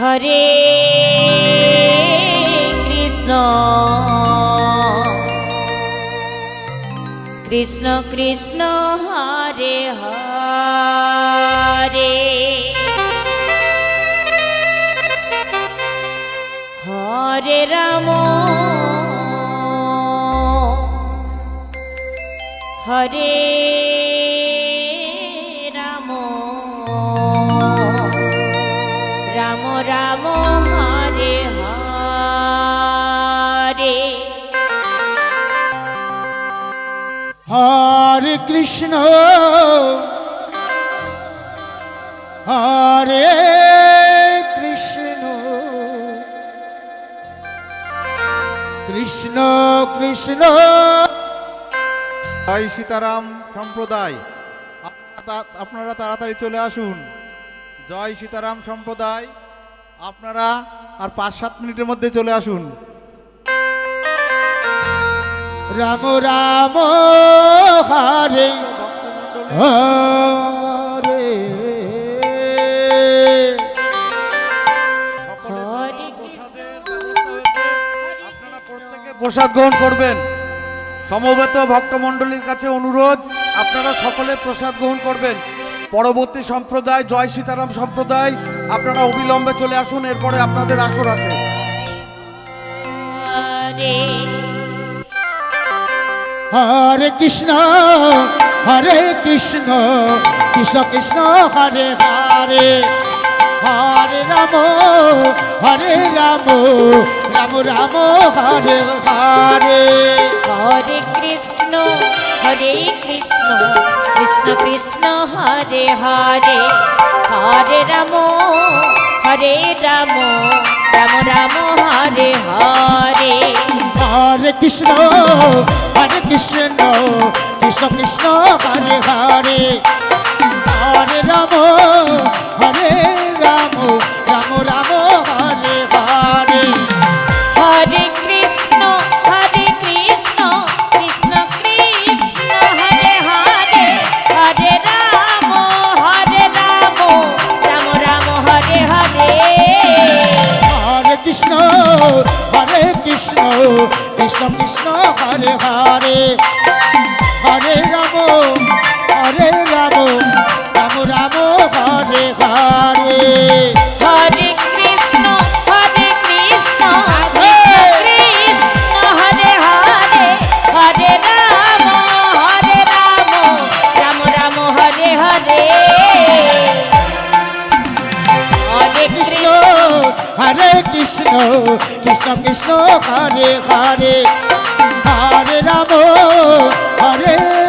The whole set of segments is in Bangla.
হরে কৃষ্ণ কৃষ্ণ কৃষ্ণ হরে হরে হরে রাম হরে রাম রাম রাম হরে হরে হরে কৃষ্ণ হরে কৃষ্ণ কৃষ্ণ কৃষ্ণ। জয় সীতারাম সম্প্রদায়, আপনারা তাড়াতাড়ি চলে আসুন। জয় সীতারাম সম্প্রদায়, আপনারা আর 5-7 মিনিটের মধ্যে চলে আসুন। রাম রাম হরে হরে আপনারা প্রত্যেকে প্রসাদ গ্রহণ করবেন। সমবেত ভক্তমণ্ডলীর কাছে অনুরোধ, আপনারা সকলে প্রসাদ গ্রহণ করবেন। পরবর্তী সম্প্রদায় জয় সীতারাম সম্প্রদায়, আপনারা অবিলম্বে চলে আসুন, এরপরে আপনাদের আসর আছে। হরে কৃষ্ণ কৃষ্ণ কৃষ্ণ হরে হরে হরে রাম রাম রাম হরে হরে হরে কৃষ্ণ কৃষ্ণ কৃষ্ণ হরে হরে হরে রাম রাম রাম হরে হরে হরে কৃষ্ণ কৃষ্ণ কৃষ্ণ হরে হরে হরে রাম রাম রাম হরে হরে হরে কৃষ্ণ কৃষ্ণ কৃষ্ণ হরে হরে হরে রাম রাম রাম হরে হরে হরে কৃষ্ণ কৃষ্ণ কৃষ্ণ হরে হরে হরে রাম রাম রাম হরে হরে হরে কৃষ্ণ কৃষ্ণ হরে হরে হরে রাম রাম রাম হরে হরে হরে কৃষ্ণ কৃষ্ণ কৃষ্ণ হরে হরে হরে রাম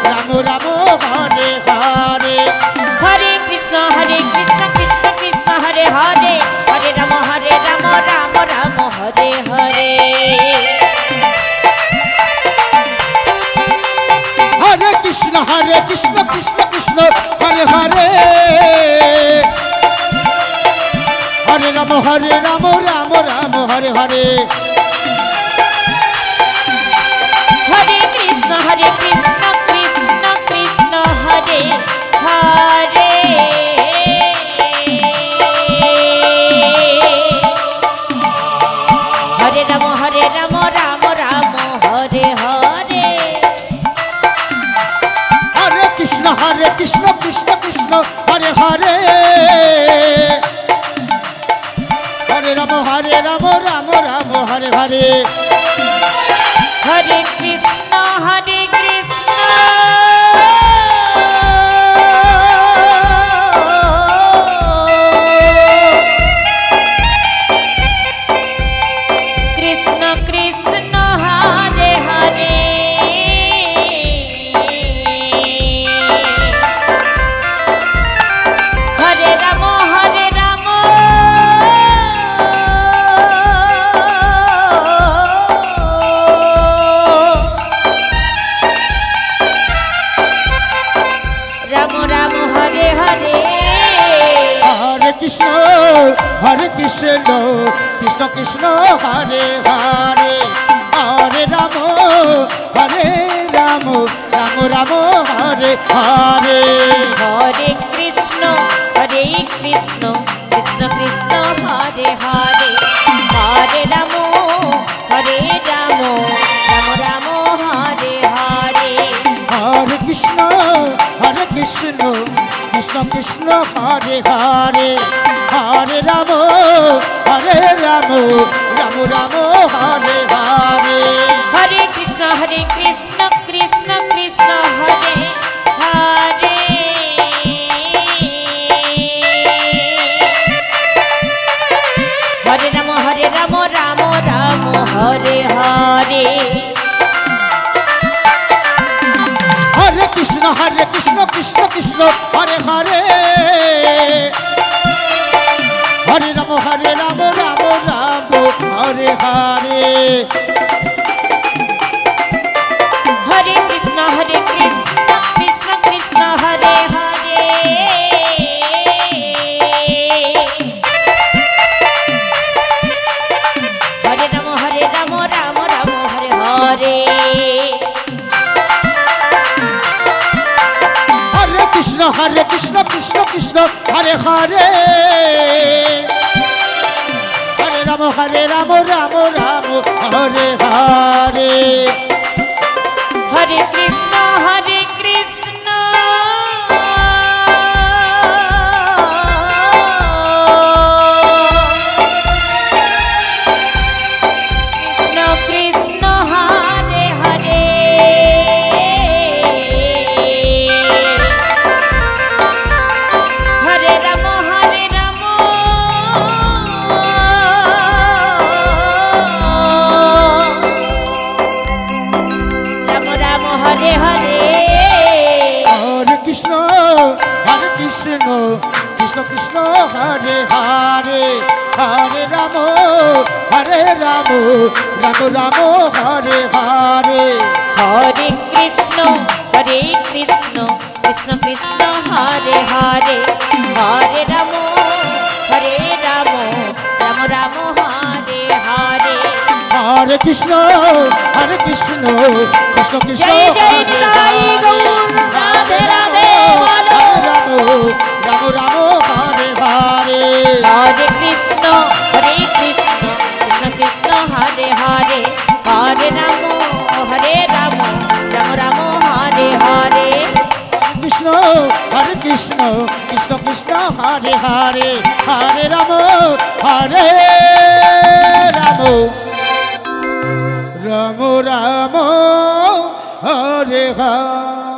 রাম রাম হরে হরে হরে কৃষ্ণ কৃষ্ণ কৃষ্ণ হরে হরে হরে রাম রাম রাম হরে হরে হরে কৃষ্ণ কৃষ্ণ কৃষ্ণ হরে হরে হরে রাম রাম রাম হরে হরে হরে কৃষ্ণ কৃষ্ণ কৃষ্ণ হরে হরে হরে রাম রাম রাম হরে হরে হরে কৃষ্ণ কৃষ্ণ হরে হরে হরে রাম রাম হরে হরে হরে কৃষ্ণ কৃষ্ণ কৃষ্ণ কৃষ্ণ হরে হরে হরে রাম রাম রাম হরে হরে হরে কৃষ্ণ কৃষ্ণ হরে হরে হরে রাম রাম রাম হরে হরে হরে কৃষ্ণ কৃষ্ণ কৃষ্ণ কৃষ্ণ হরে হরে হরে রাম রাম রাম হরে হরে হরে কৃষ্ণ কৃষ্ণ কৃষ্ণ হরে হরে হরে রাম রাম রাম হরে হরে হরে কৃষ্ণ কৃষ্ণ কৃষ্ণ হরে হরে হরে রাম রাম রাম হরে হরে হরে কৃষ্ণ কৃষ্ণ কৃষ্ণ হরে হরে হরে রাম রাম রাম হরে হরে হরে কৃষ্ণ কৃষ্ণ কৃষ্ণ হরে হরে হরে রাম রাম রাম হরে হরে হরে কৃষ্ণ কৃষ্ণ কৃষ্ণ হরে হরে হরে রাম রাম রাম হরে হরে হরে কৃষ্ণ কৃষ্ণ কৃষ্ণ হরে হরে হরে রাম রাম রাম হরে হরে হরে কৃষ্ণ কৃষ্ণ কৃষ্ণ হরে হরে হরে রাম রাম রাম হরে হরে হরে কৃষ্ণ কৃষ্ণ কৃষ্ণ হরে হরে হরে রাম রাম রাম হরে হরে হরে কৃষ্ণ কৃষ্ণ কৃষ্ণ জয় জয় হরে নিতাই গৌর রাধে রাধে বলো রাম রাম হরে হরে হরে কৃষ্ণ কৃষ্ণ কৃষ্ণ হরে হরে হরে রাম রাম রাম হরে হরে কৃষ্ণ কৃষ্ণ কৃষ্ণ হরে হরে হরে রাম রাম রাম হরে হরে